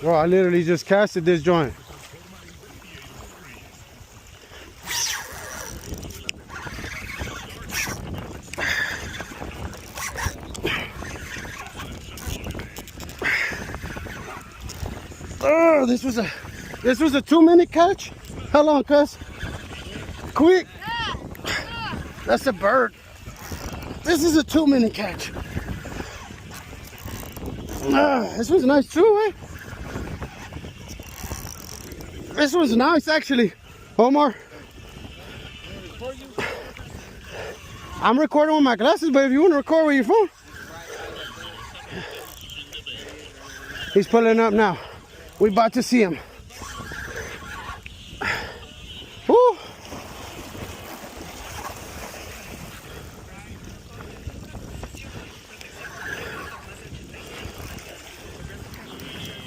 Bro, I literally just casted this joint. Oh, this was a 2-minute catch. How long, cuz? Quick. That's a bird. This is a 2-minute catch. This was nice too, eh? This was nice actually. Omar, I'm recording with my glasses, but if you want to record with your phone. He's pulling up now. We about to see him.